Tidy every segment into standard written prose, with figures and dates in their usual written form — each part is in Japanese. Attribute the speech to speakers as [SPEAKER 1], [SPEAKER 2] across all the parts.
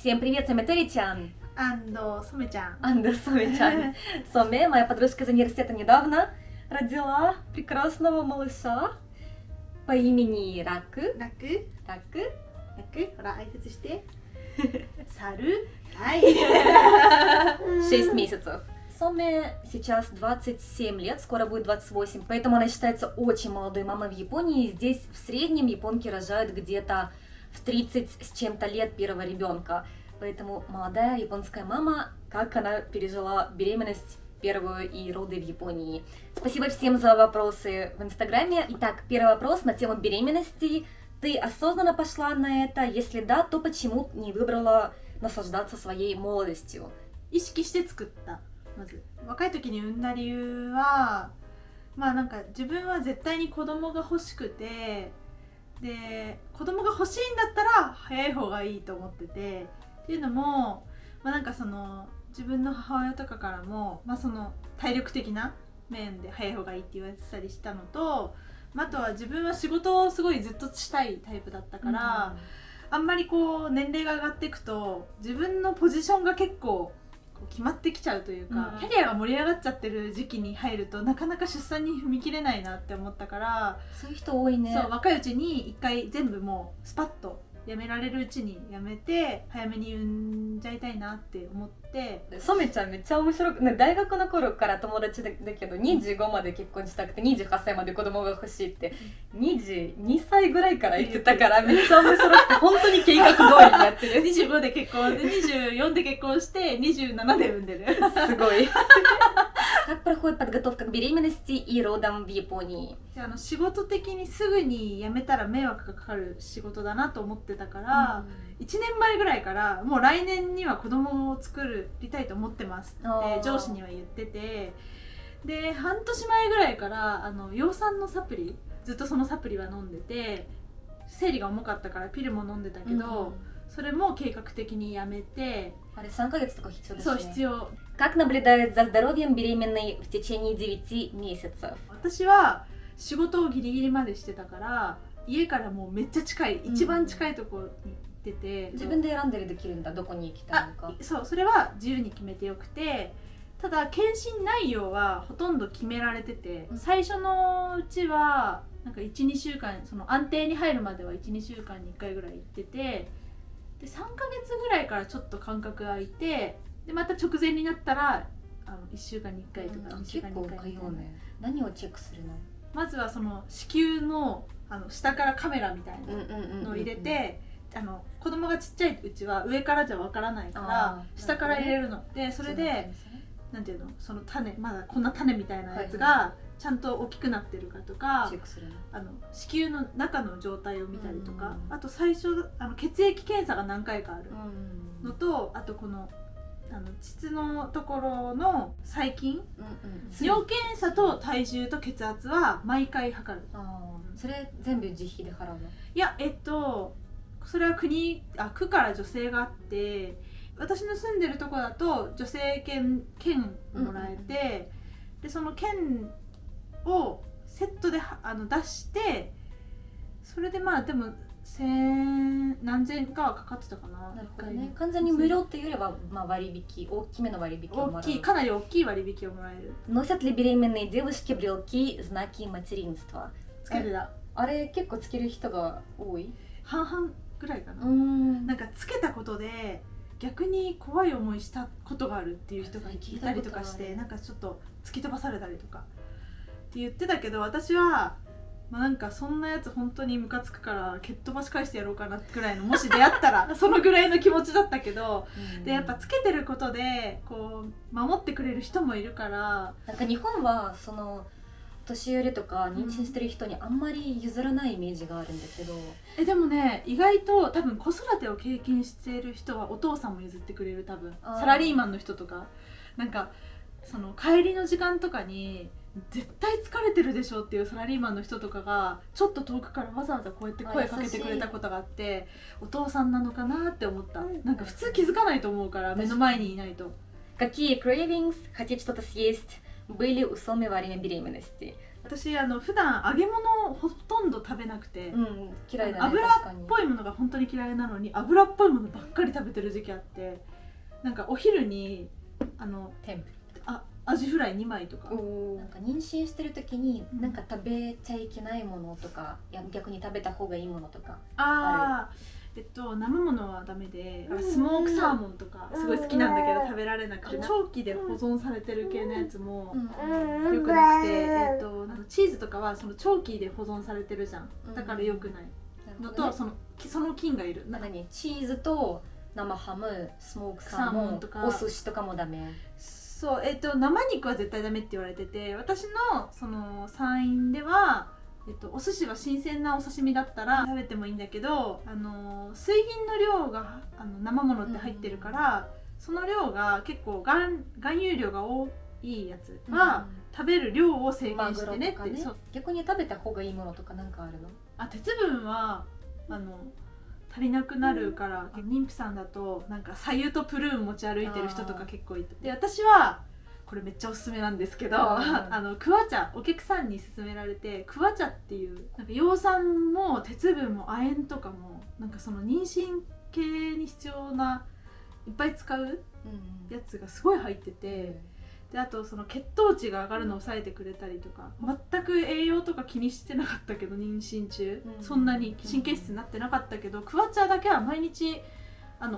[SPEAKER 1] Всем привет, с вами Терри-чан.
[SPEAKER 2] Соме-чан.
[SPEAKER 1] Соме-чан. Соме, моя подружка из университета, недавно родила прекрасного малыша по имени Раку.
[SPEAKER 2] Раку?
[SPEAKER 1] Раку?
[SPEAKER 2] Раку? ほら、挨拶して。猿?
[SPEAKER 1] 6 месяцев. Соме сейчас 27 лет, скоро будет 28, поэтому она считается очень молодой мамой в Японии. Здесь в среднем японки рожают где-то в 30 с чем-то лет первого ребенка. Поэтому молодая японская мама, как она пережила беременность первую и роды в Японии. Спасибо всем за вопросы в Инстаграме. Итак, первый вопрос на тему беременности. Ты осознанно пошла на это? Если да, то почему не выбрала наслаждаться своей молодостью?
[SPEAKER 2] 意識して作った。まず若い時に産んだ理由は、まあなんか自分は絶対に子供が欲しくて、で子供が欲しいんだったら早い方がいいと思ってて、っていうのも、まあなんかその自分の母親とかからも、まあその体力的な面で早い方がいいって言われてたりしたのと、あとは自分は仕事をすごいずっとしたいタイプだったから、あんまりこう年齢が上がっていくと自分のポジションが結構決まってきちゃうというか、キャリアが盛り上がっちゃってる時期に入るとなかなか出産に踏み切れないなって思ったから、
[SPEAKER 1] そういう人多いね。
[SPEAKER 2] そう、若いうちに一回全部もうスパッとやめられるうちにやめて早めに産んじゃいたいなって思って。
[SPEAKER 1] ソメちゃんめっちゃ面白く、大学の頃から友達だけど25まで結婚したくて28歳まで子供が欲しいって22歳ぐらいから言ってたからめっちゃ面白くて本当に計画通りにやってる。
[SPEAKER 2] 25で結婚で24で結婚して27で産んでる。
[SPEAKER 1] すごい。Как проходит подготовка к беременности и родам в Японии?
[SPEAKER 2] 仕事的にすぐに辞めたら迷惑がかかる仕事だなと思ってたから、1年前ぐらいからもう来年には子供を作りたいと思ってますって上司には言ってて、で半年前ぐらいから葉酸のサプリ、ずっとそのサプリは飲んでて、生理が重かったからピルも飲んでたけど、それも計画的にやめて。
[SPEAKER 1] あれ3ヶ月とか必要ですね。
[SPEAKER 2] そう必要。
[SPEAKER 1] Как наблюдает за здоровьем беременной в течение 9 месяцев?
[SPEAKER 2] 私は仕事をギリギリまでしてたから家からもうめっちゃ近い、一番近いところに行ってて、
[SPEAKER 1] 自分で選んだりできるんだ、どこに行きたいのか。
[SPEAKER 2] そう、それは自由に決めてよくて、ただ検診内容はほとんど決められてて、最初のうちはなんか 1,2 週間、その安定に入るまでは 1,2 週間に1回ぐらい行ってて、で3ヶ月ぐらいからちょっと間隔が空いて、でまた直前になったら1週間に1回とか2週間に1回。
[SPEAKER 1] 結構通うね。何をチェックするの？
[SPEAKER 2] まずはその子宮の下からカメラみたいなのを入れて、子供がちっちゃいうちは上からじゃわからないから下から入れるので、それでなんていうの、その種、まだこんな種みたいなやつがちゃんと大きくなってるかとか、
[SPEAKER 1] チェックするの。
[SPEAKER 2] 子宮の中の状態を見たりとか、あと最初血液検査が何回かあるのと、あとこの膣のところの細菌、尿検査と体重と血圧は毎回測る。
[SPEAKER 1] それ全部自費で払うの？
[SPEAKER 2] いや、それは区から助成があって、私の住んでるとこだと助成券もらえて、でその券をセットで出して、それでまあでも何千かはかかってたかな。
[SPEAKER 1] なるほどね。完全に無料っていうよりは、まあ、割引、大きめの割引をもらう。
[SPEAKER 2] かなり大きい割引をもらえる。
[SPEAKER 1] Носят ли беременные девушки брелки, знаки материнства?
[SPEAKER 2] つけてた。
[SPEAKER 1] あれ結構つける人が多い？
[SPEAKER 2] 半々ぐらいかな。なんかつけたことで逆に怖い思いしたことがあるっていう人がいたりとかして、なんかちょっと突き飛ばされたりとかって言ってたけど、私はなんかそんなやつ本当にムカつくから蹴っ飛ばし返してやろうかなくらいの、もし出会ったらそのぐらいの気持ちだったけど、でやっぱつけてることでこう守ってくれる人もいるから。
[SPEAKER 1] なんか日本はその年寄りとか妊娠してる人にあんまり譲らないイメージがあるんだけど、
[SPEAKER 2] でもね、意外と多分子育てを経験している人はお父さんも譲ってくれる。多分サラリーマンの人とか、なんかその帰りの時間とかに絶対疲れてるでしょっていうサラリーマンの人とかがちょっと遠くからわざわざこうやって声かけてくれたことがあって、お父さんなのかなって思った。なんか普通気づかないと思うから、目の前にいないと。
[SPEAKER 1] Какие cravings хотеть что-то съесть были у Соми во время беременности?
[SPEAKER 2] 私普段揚げ物もほとんど食べなくて、
[SPEAKER 1] 嫌いだね。
[SPEAKER 2] 油っ
[SPEAKER 1] 確かに
[SPEAKER 2] ぽいものが本当に嫌いなのに油っぽいものばっかり食べてる時期あって、なんかお昼に
[SPEAKER 1] 天
[SPEAKER 2] アジフライ2枚とか、
[SPEAKER 1] なんか妊娠してる時になんか食べちゃいけないものとか、逆に食べた方がいいものとか
[SPEAKER 2] 生ものはダメで、スモークサーモンとかすごい好きなんだけど食べられなくて、長期で保存されてる系のやつも良くなくて、チーズとかはその長期で保存されてるじゃん、だから良くないのと、その菌がいる。
[SPEAKER 1] チーズと生ハム、スモークサーモンとかお寿司とかもダメ。
[SPEAKER 2] そう、生肉は絶対ダメって言われてて、私のその産院では、お寿司は新鮮なお刺身だったら食べてもいいんだけど、水銀の量が生ものって入ってるから、その量が結構含有量が多いやつは、食べる量を制限してねって。そう、
[SPEAKER 1] 逆に食べた方がいいものとかなんかあるの？
[SPEAKER 2] 鉄分は足りなくなるから、妊婦さんだとなんか白湯とプルーン持ち歩いてる人とか結構いて、で私はこれめっちゃおすすめなんですけど、クワ茶、お客さんに勧められて、クワ茶っていうなんか葉酸も鉄分も亜鉛とかもなんかその妊娠系に必要ないっぱい使うやつがすごい入ってて、であとその血糖値が上がるのを抑えてくれたりとか、全く栄養とか気にしてなかったけど妊娠中、そんなに神経質になってなかったけど、クワ茶だけは毎日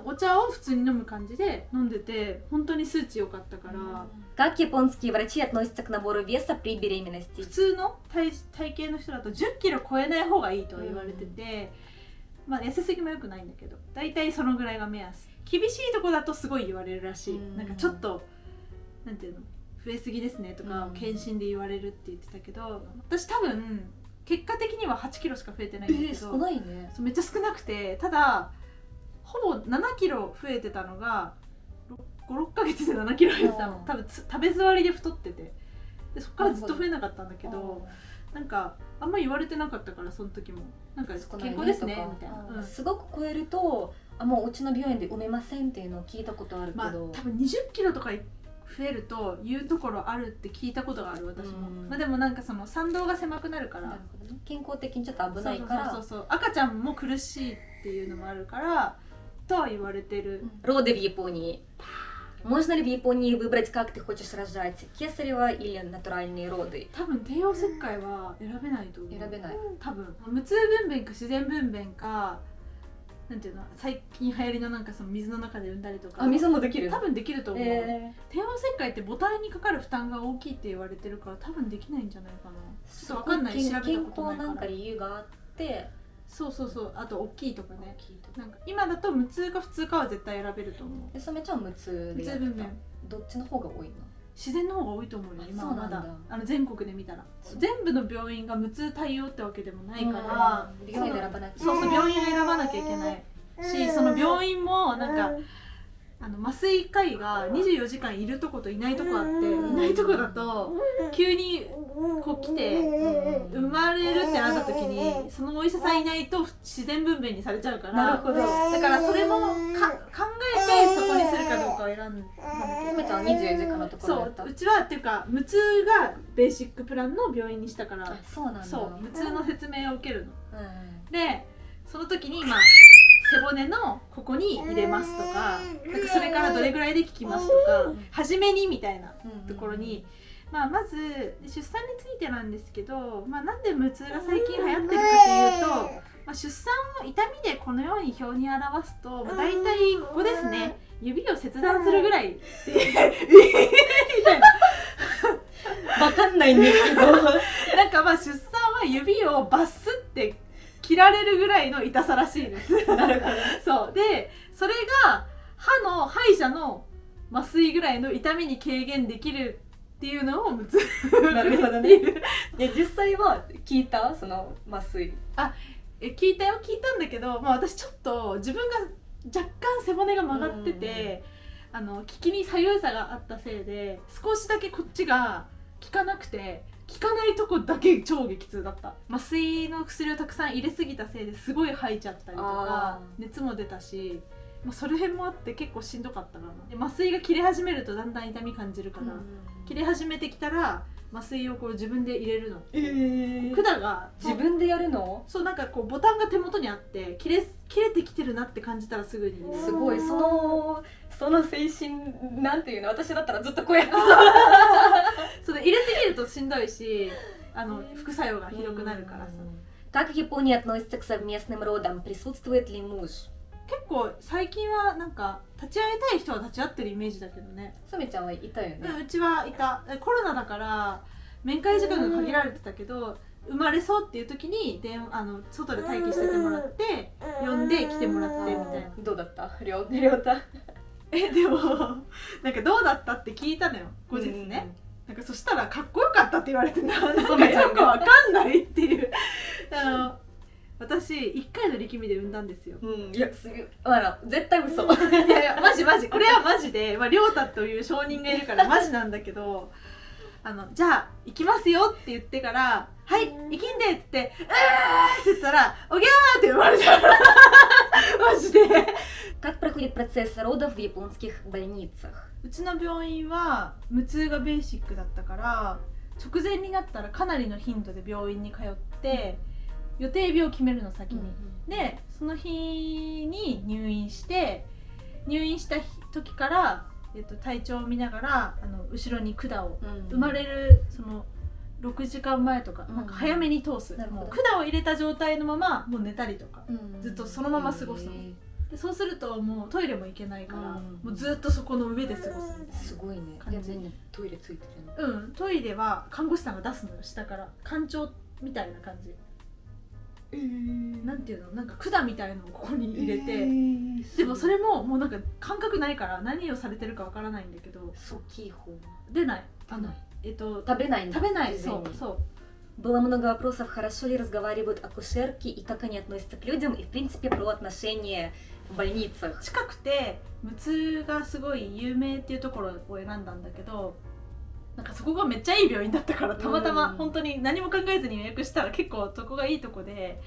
[SPEAKER 2] お茶を普通に飲む感じで飲んでて、本当に数値良かったから。
[SPEAKER 1] Как японские врачи относятся к набору веса при беременности?
[SPEAKER 2] 普通の体型の人だと10キロ超えない方がいいと言われてて、痩せすぎも良くないんだけど、だいたいそのぐらいが目安。厳しいとこだとすごい言われるらしい。なんかちょっとなんていうの、増えすぎですねとか検診で言われるって言ってたけど、私多分結果的には8キロしか増えてないんだけど、
[SPEAKER 1] 少ないね。
[SPEAKER 2] めっちゃ少なくて、ただほぼ7キロ増えてたのが5、6ヶ月で7キロ増えてたの。多分食べ座りで太ってて、でそっからずっと増えなかったんだけど、なんかあんま言われてなかったから、その時もなんか健康ですねみたいな、
[SPEAKER 1] すごく超えるともううちの病院で産めませんっていうのを聞いたことあるけど、
[SPEAKER 2] 多分20キロとか増えるというところあるって聞いたことがある、私も。でもなんかその産道が狭くなるから、
[SPEAKER 1] 健康的にちょっと危ないから、
[SPEAKER 2] そう赤ちゃんも苦しいっていうのもあるからとは言われてる。
[SPEAKER 1] Роды в Японии. Можно ли в Японии выбрать, как ты хочешь рожать? Кесарево или натуральные роды?
[SPEAKER 2] 多分帝王切開は選べないと思う。
[SPEAKER 1] 選べない。
[SPEAKER 2] 多分無痛分娩か自然分娩か、なんていうの、最近流行りのなんかその水の中で産んだりとか。
[SPEAKER 1] 水もできる？
[SPEAKER 2] 多分できると思う。帝王切開って母体にかかる負担が大きいって言われてるから、多分できないんじゃないかな。ちょっとわかんない、調べたことないから。
[SPEAKER 1] 健康なんか理由があって。
[SPEAKER 2] そう、あと大きいとかね。なんか今だと無痛か普通かは絶対選べると思う。
[SPEAKER 1] そめちゃん無痛でやった。無痛分娩。どっちの方が多いの？
[SPEAKER 2] 自然の方が多いと思うよ、今はまだ。全国で見たら全部の病院が無痛対応ってわけでもないから、
[SPEAKER 1] 病院選ばなきゃ。
[SPEAKER 2] そう病院選ばなきゃいけないし、その病院もなんか麻酔科医が24時間いるとこといないとこあって、いないとこだと急にこう来て生まれるってなった時に、そのお医者さんいないと自然分娩にされちゃうから。
[SPEAKER 1] なるほど。
[SPEAKER 2] だからそれも考えてそこにするかどうかを選んで。
[SPEAKER 1] めちゃん24時間のところだった。
[SPEAKER 2] そう、うちはっていうか無痛がベーシックプランの病院にしたから。
[SPEAKER 1] そうなんだ。
[SPEAKER 2] そう、無痛の説明を受けるの。でその時に背骨のここに入れますとか、なんかそれからどれぐらいで効きますとか、初めにみたいなところに、まず出産についてなんですけど、なんで無痛が最近流行ってるかというと、出産を痛みでこのように表に表すと、だいたいここですね、指を切断するぐらいってみたいな。
[SPEAKER 1] わかんないんですけど
[SPEAKER 2] なんか出産は指をバスって切られるぐらいの痛さらしいです。
[SPEAKER 1] なるほど。
[SPEAKER 2] そうで、それが歯医者の麻酔ぐらいの痛みに軽減できるっていうのを無痛。
[SPEAKER 1] なるほどね。実際は聞いた？その麻酔。
[SPEAKER 2] 聞いたよ、聞いたんだけど、私ちょっと自分が若干背骨が曲がってて、効きに左右差があったせいで少しだけこっちが効かなくて、効かないとこだけ超激痛だった。麻酔の薬をたくさん入れすぎたせいですごい吐いちゃったりとか、熱も出たし、その辺もあって結構しんどかったかな。で麻酔が切れ始めるとだんだん痛み感じるから、切れ始めてきたら麻酔をこう自分で入れるの。
[SPEAKER 1] ー
[SPEAKER 2] 管が
[SPEAKER 1] 自分でやるの？
[SPEAKER 2] そうなんかこうボタンが手元にあって切れてきてるなって感じたらすぐに入れる。
[SPEAKER 1] すごい、その精神なんていうの、私だったらずっとこうやって
[SPEAKER 2] それ入れすぎるとしんどいし、副作用がひどくなるからさ。
[SPEAKER 1] Как в Японии относятся к совместным родам? Присутствует ли муж?
[SPEAKER 2] 結構最近はなんか立ち会いたい人は立ち会ってるイメージだけどね。
[SPEAKER 1] ソメちゃんはいたよね。
[SPEAKER 2] うちはいた。コロナだから面会時間が限られてたけど、生まれそうっていう時に外で待機しててもらって呼んで来てもらってみたいな。
[SPEAKER 1] どうだった？りょうた。
[SPEAKER 2] でもなんかどうだったって聞いたのよ後日ね。なんかそしたらかっこよかったって言われて、なんかよくわかんないっていう私1回の力みで産んだんですよ。
[SPEAKER 1] いや絶対嘘。
[SPEAKER 2] いやマジこれはマジで、りょうたという証人がいるからマジなんだけどじゃあ行きますよって言ってから「はい行きんで」って言って「って言ったら「おぎゃー」って言われたマジで。
[SPEAKER 1] Как проходит процесс родов в японских больницах?
[SPEAKER 2] うちの病院は無痛がベーシックだったから直前になったらかなりの頻度で病院に通って予定日を決めるの先に、でその日に入院した時から、体調を見ながら後ろに管を、生まれるその6時間前とか、なんか早めに通す、もう管を入れた状態のままもう寝たりとか、ずっとそのまま過ごすの。でそうするともうトイレも行けないから、もうずっとそこの上で過ごすみたいな。
[SPEAKER 1] すごいね。
[SPEAKER 2] 感じ。
[SPEAKER 1] トイレついてるの？
[SPEAKER 2] トイレは看護師さんが出すのよ、下から。環腸みたいな感じ。なんていうの、なんか管みたいのをここに入れて、でもそれももうなんか感覚ないから何をされてるかわからないんだけど。
[SPEAKER 1] 大きい方
[SPEAKER 2] 出ない。
[SPEAKER 1] 食べない。
[SPEAKER 2] そう。
[SPEAKER 1] Было много вопросов, хорошо ли разговаривают акушерки и как они относятся к людям, и в принципе про отношения в больницах.
[SPEAKER 2] 近くて無痛がすごい有名っていうところを選んだんだけど、なんかそこがめっちゃいい病院だったからたまたま本当に何も考えずに予約したら結構そこがいいとこで、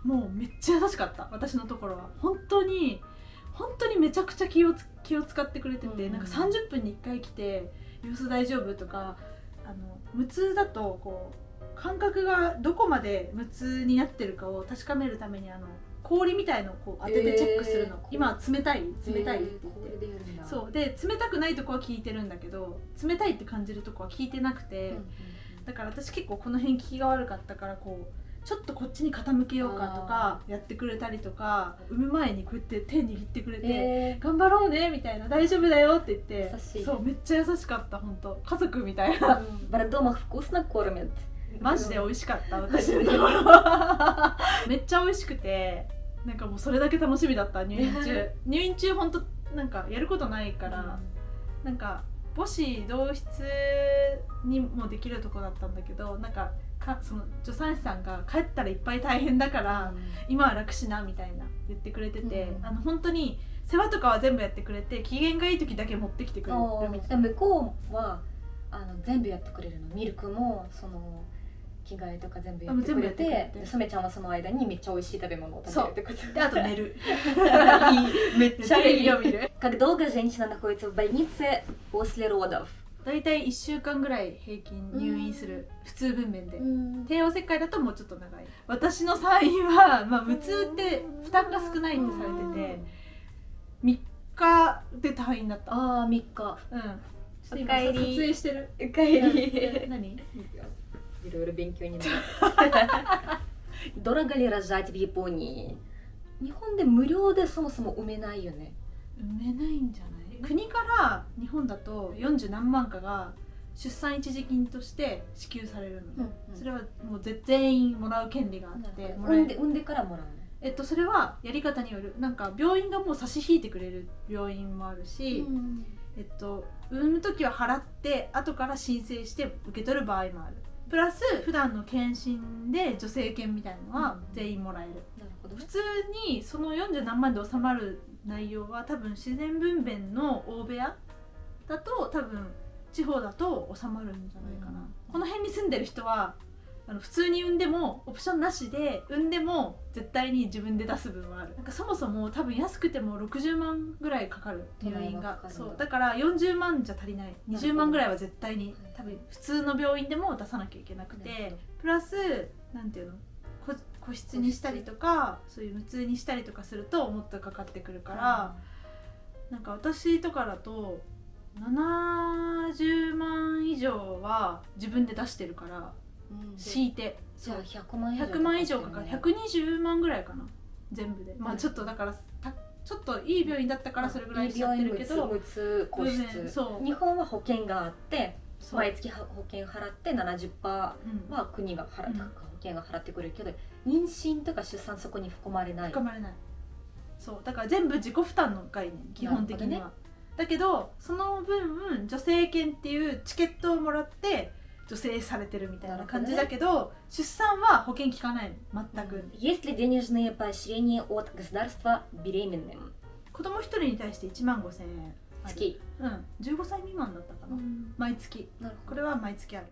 [SPEAKER 2] もうめっちゃ優しかった。私のところは本当にめちゃくちゃ気を使ってくれてて、なんか30分に1回来て様子大丈夫とか、無痛だとこう感覚がどこまで無痛になってるかを確かめるために氷みたいのをこう当ててチェックするの。今冷たいって言って、そうで冷たくないとこは効いてるんだけど、冷たいって感じるとこは効いてなくて、だから私結構この辺効きが悪かったから、こうちょっとこっちに傾けようかとかやってくれたりとか、産む前にこうやって手握ってくれて、頑張ろうねみたいな、大丈夫だよって言って、そうめっちゃ優しかった。本当家族みたいな。マジで美味しかった私のところめっちゃ美味しくて、なんかもうそれだけ楽しみだった。入院中本当なんかやることないから、なんか母子同室にもできるとこだったんだけど、なんかその助産師さんが帰ったらいっぱい大変だから、今は楽しなみたいな言ってくれてて、本当に世話とかは全部やってくれて、機嫌がいい時だけ持ってきてくれるみたいな。
[SPEAKER 1] 向こうは全部やってくれるの。ミルクもその着替えとか全部やってくれて、ソメちゃんはその間にめっちゃ美味しい食べ物を食べるってこと。
[SPEAKER 2] であと寝る
[SPEAKER 1] めっちゃいい
[SPEAKER 2] よ見る。
[SPEAKER 1] Как долго женщина находится в больнице после родов?
[SPEAKER 2] だいたい1週間ぐらい平均入院する、普通分娩で。帝王切開だともうちょっと長い。私の産院は、無痛って負担が少ないってされてて、3日で退院だった。
[SPEAKER 1] 3日。
[SPEAKER 2] おかえり。撮影してる。
[SPEAKER 1] おかえり。
[SPEAKER 2] 何？
[SPEAKER 1] いろいろ勉強になる。Дорого ли рожать в Японии? 日本で無料でそもそも産めないよね。
[SPEAKER 2] 産めないんじゃない？国から日本だと40何万かが出産一時金として支給されるの。それはもう全員もらう権利があって、
[SPEAKER 1] 産んでからもらう
[SPEAKER 2] の。それはやり方による。なんか病院がもう差し引いてくれる病院もあるし、産む時は払って後から申請して受け取る場合もある。プラス普段の検診で助成金みたいなのは全員もらえる。なるほど。普通にその40何万で収まる内容は多分自然分娩の大部屋だと多分地方だと収まるんじゃないかな。この辺に住んでる人は普通に産んでもオプションなしで産んでも絶対に自分で出す分はある。なんかそもそも多分安くても60万ぐらいかかる、入院が。そうだから40万じゃ足りない、20万ぐらいは絶対に多分普通の病院でも出さなきゃいけなくて、プラスなんていうの、個室にしたりとかそういう無痛にしたりとかするともっとかかってくるから、なんか私とかだと70万以上は自分で出してるから、敷いて、
[SPEAKER 1] じゃあ100
[SPEAKER 2] 万以上かかる、120万ぐらいかな全部で。まあちょっとだからちょっといい病院だったからそれぐらいしちゃってるけど、
[SPEAKER 1] 無痛個室、
[SPEAKER 2] そう
[SPEAKER 1] 日本は保険があって毎月保険払って 70% は国が払って、保険が払ってくれるけど、妊娠とか出産そこに含まれない。
[SPEAKER 2] 含まれない。そうだから全部自己負担の概念基本的には、だけどその分助成券っていうチケットをもらって助成されてるみたいな感じだけど、出産は保険効かない全く。
[SPEAKER 1] Есть ли денежные поощрения от государства беременным?
[SPEAKER 2] 子供一人に対して1万5,000円
[SPEAKER 1] 月、
[SPEAKER 2] 15歳未満だったかな、毎月。これは毎月ある。